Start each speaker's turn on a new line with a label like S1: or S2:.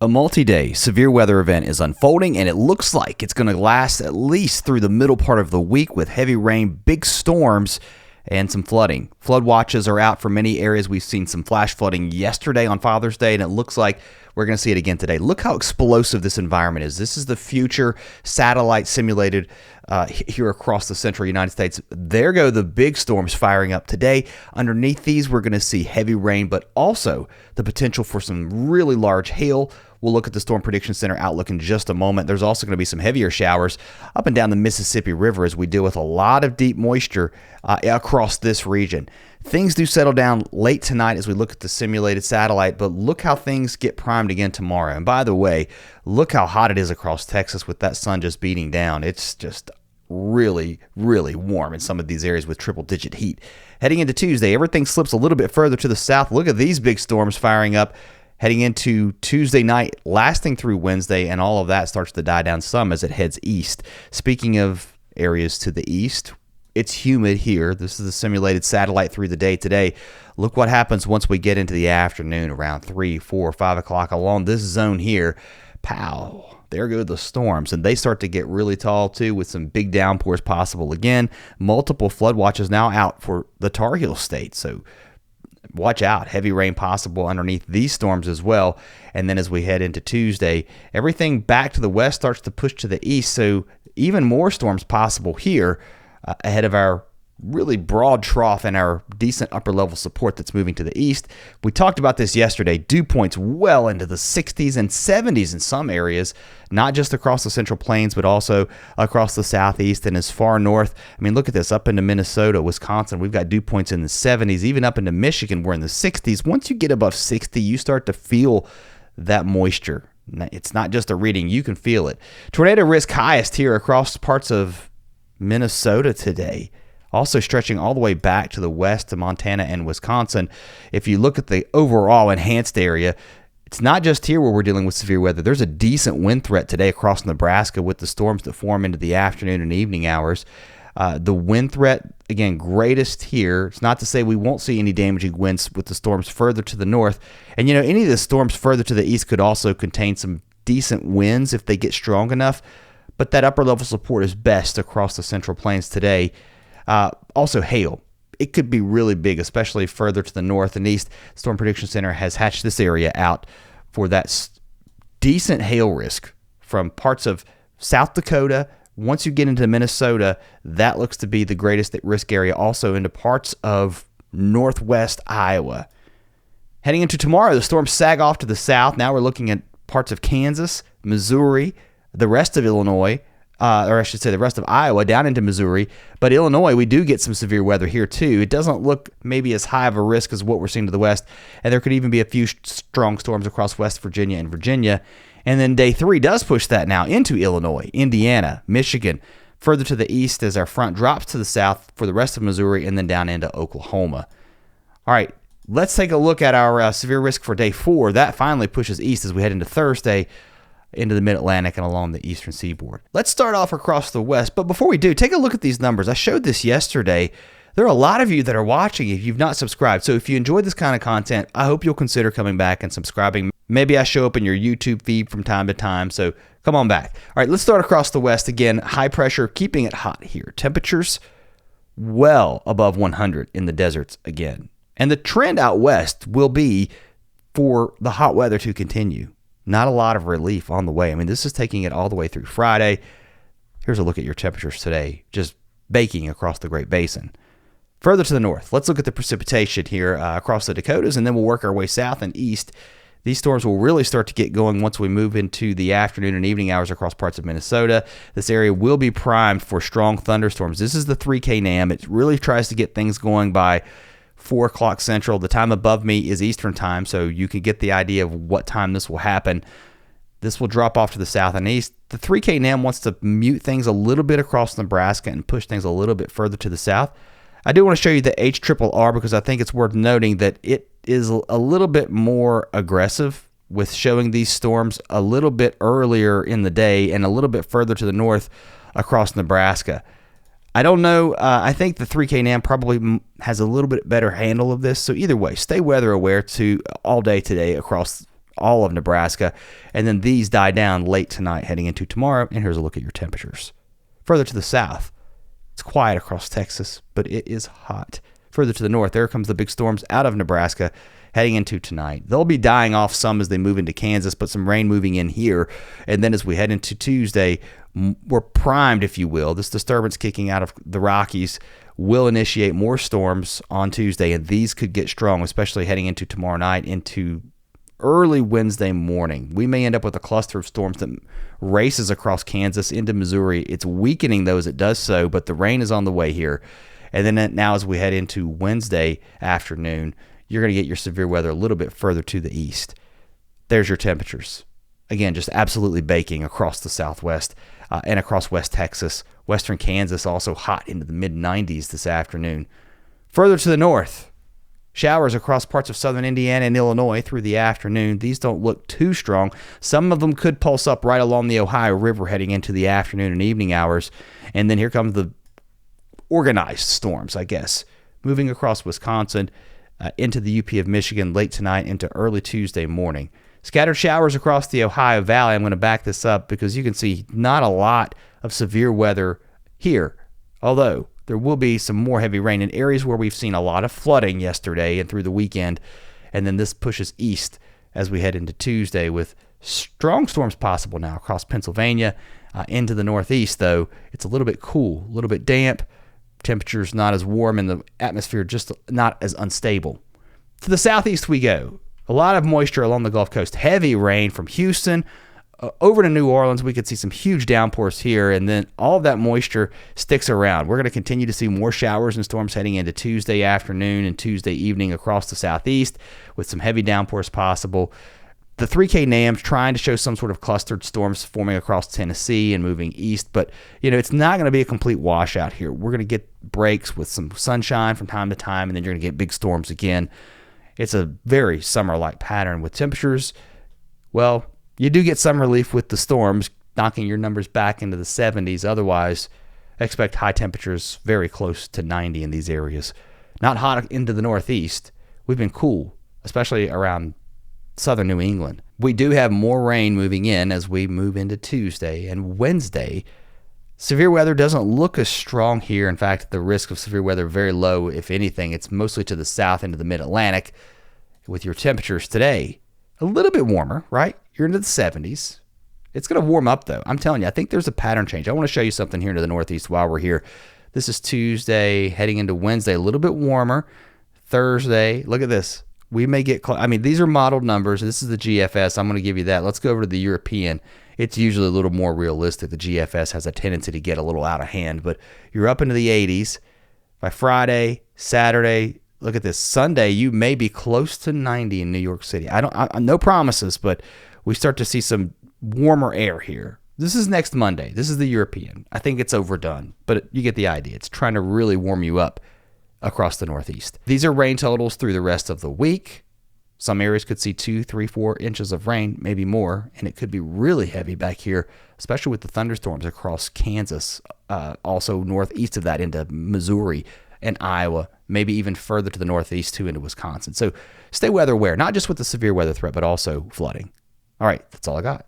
S1: A multi-day severe weather event is unfolding, and it looks like it's going to last at least through the middle part of the week with heavy rain, big storms, and some flooding. Flood watches are out for many areas. We've seen some flash flooding yesterday on Father's Day, and it looks like we're going to see it again today. Look how explosive this environment is. This is the future satellite simulated here across the central United States. There go the big storms firing up today. Underneath these, we're going to see heavy rain, but also the potential for some really large hail. We'll look at the Storm Prediction Center outlook in just a moment. There's also going to be some heavier showers up and down the Mississippi River as we deal with a lot of deep moisture across this region. Things do settle down late tonight as we look at the simulated satellite, but look how things get primed again tomorrow. And by the way, look how hot it is across Texas with that sun just beating down. It's just really, really warm in some of these areas with triple-digit heat. Heading into Tuesday, everything slips a little bit further to the south. Look at these big storms firing up heading into Tuesday night, lasting through Wednesday, and all of that starts to die down some as it heads east. Speaking of areas to the east, it's humid here. This is the simulated satellite through the day today. Look what happens once we get into the afternoon around 3, 4, 5 o'clock along this zone here. Pow! There go the storms, and they start to get really tall too with some big downpours possible again. Multiple flood watches now out for the Tar Heel state, so watch out. Heavy rain possible underneath these storms as well. And then as we head into Tuesday, everything back to the west starts to push to the east, so even more storms possible here ahead of our really broad trough and our decent upper level support that's moving to the east. We talked about this yesterday. Dew points well into the 60s and 70s in some areas, not just across the central plains, but also across the southeast and as far north. I mean, look at this. Up into Minnesota, Wisconsin, we've got dew points in the 70s. Even up into Michigan, we're in the 60s. Once you get above 60, you start to feel that moisture. It's not just a reading. You can feel it. Tornado risk highest here across parts of Minnesota today. Also stretching all the way back to the west to Montana and Wisconsin. If you look at the overall enhanced area, it's not just here where we're dealing with severe weather. There's a decent wind threat today across Nebraska with the storms that form into the afternoon and evening hours. The wind threat, again, greatest here. It's not to say we won't see any damaging winds with the storms further to the north. And, any of the storms further to the east could also contain some decent winds if they get strong enough. But that upper level support is best across the central plains today. Also hail. It could be really big, especially further to the north and east. Storm Prediction Center has hatched this area out for that decent hail risk from parts of South Dakota. Once you get into Minnesota, that looks to be the greatest at risk area, also into parts of northwest Iowa. Heading into tomorrow, the storms sag off to the south. Now we're looking at parts of Kansas, Missouri, the rest of Illinois, or I should say the rest of Iowa down into Missouri. But Illinois, we do get some severe weather here too. It doesn't look maybe as high of a risk as what we're seeing to the west. And there could even be a few strong storms across West Virginia and Virginia. And then day 3 does push that now into Illinois, Indiana, Michigan, further to the east as our front drops to the south for the rest of Missouri and then down into Oklahoma. All right, let's take a look at our severe risk for day 4. That finally pushes east as we head into Thursday, into the mid-Atlantic and along the eastern seaboard. Let's start off across the west, but before we do, take a look at these numbers. I showed this yesterday. There are a lot of you that are watching if you've not subscribed, so if you enjoy this kind of content, I hope you'll consider coming back and subscribing. Maybe I show up in your YouTube feed from time to time, so come on back. All right, let's start across the west. Again, high pressure, keeping it hot here. Temperatures well above 100 in the deserts again. And the trend out west will be for the hot weather to continue. Not a lot of relief on the way. I mean, this is taking it all the way through Friday. Here's a look at your temperatures today, just baking across the Great Basin. Further to the north, let's look at the precipitation here across the Dakotas, and then we'll work our way south and east. These storms will really start to get going once we move into the afternoon and evening hours across parts of Minnesota. This area will be primed for strong thunderstorms. This is the 3K NAM. It really tries to get things going by 4 o'clock Central. The time above me is Eastern time, so you can get the idea of what time this will happen. This will drop off to the south and east. The 3K NAM wants to mute things a little bit across Nebraska and push things a little bit further to the south. I do want to show you the HRRR because I think it's worth noting that it is a little bit more aggressive with showing these storms a little bit earlier in the day and a little bit further to the north across Nebraska. I don't know. I think the 3K NAM probably has a little bit better handle of this. So either way, stay weather aware to all day today across all of Nebraska. And then these die down late tonight heading into tomorrow. And here's a look at your temperatures. Further to the south, it's quiet across Texas, but it is hot. Further to the north, there comes the big storms out of Nebraska heading into tonight. They'll be dying off some as they move into Kansas, but some rain moving in here. And then as we head into Tuesday, we're primed, if you will. This disturbance kicking out of the Rockies will initiate more storms on Tuesday, and these could get strong, especially heading into tomorrow night into early Wednesday morning. We may end up with a cluster of storms that races across Kansas into Missouri. It's weakening though as it does so, but the rain is on the way here. And then now as we head into Wednesday afternoon, you're going to get your severe weather a little bit further to the east. There's your temperatures. Again, just absolutely baking across the southwest and across West Texas. Western Kansas also hot into the mid-90s this afternoon. Further to the north, showers across parts of southern Indiana and Illinois through the afternoon. These don't look too strong. Some of them could pulse up right along the Ohio River heading into the afternoon and evening hours. And then here comes the organized storms, I guess, moving across Wisconsin into the UP of Michigan late tonight into early Tuesday morning. Scattered showers across the Ohio Valley. I'm going to back this up because you can see not a lot of severe weather here, although there will be some more heavy rain in areas where we've seen a lot of flooding yesterday and through the weekend. And then this pushes east as we head into Tuesday with strong storms possible now across Pennsylvania into the northeast, though. It's a little bit cool, a little bit damp. Temperatures not as warm and the atmosphere just not as unstable. To the southeast we go. A lot of moisture along the Gulf Coast. Heavy rain from Houston over to New Orleans. We could see some huge downpours here, and then all of that moisture sticks around. We're going to continue to see more showers and storms heading into Tuesday afternoon and Tuesday evening across the southeast with some heavy downpours possible. The 3K NAM's trying to show some sort of clustered storms forming across Tennessee and moving east, but it's not going to be a complete washout here. We're going to get breaks with some sunshine from time to time, and then you're going to get big storms again. It's a very summer-like pattern with temperatures. Well, you do get some relief with the storms, knocking your numbers back into the 70s. Otherwise, expect high temperatures very close to 90 in these areas. Not hot into the northeast. We've been cool, especially around southern New England. We do have more rain moving in as we move into Tuesday and Wednesday. Severe weather doesn't look as strong here. In fact, the risk of severe weather very low. If anything, it's mostly to the south into the mid-Atlantic with your temperatures today. A little bit warmer, right? You're into the 70s. It's going to warm up, though. I'm telling you, I think there's a pattern change. I want to show you something here into the northeast while we're here. This is Tuesday heading into Wednesday. A little bit warmer. Thursday, look at this. We may get these are modeled numbers. This is the GFS. I'm going to give you that. Let's go over to the European. It's usually a little more realistic. The GFS has a tendency to get a little out of hand, but you're up into the 80s. By Friday, Saturday, look at this. Sunday, you may be close to 90 in New York City. No promises, but we start to see some warmer air here. This is next Monday. This is the European. I think it's overdone, but you get the idea. It's trying to really warm you up across the northeast. These are rain totals through the rest of the week. Some areas could see 2, 3, 4 inches of rain, maybe more, and it could be really heavy back here, especially with the thunderstorms across Kansas, also northeast of that into Missouri and Iowa, maybe even further to the northeast too into Wisconsin. So stay weather aware, not just with the severe weather threat, but also flooding. All right, that's all I got.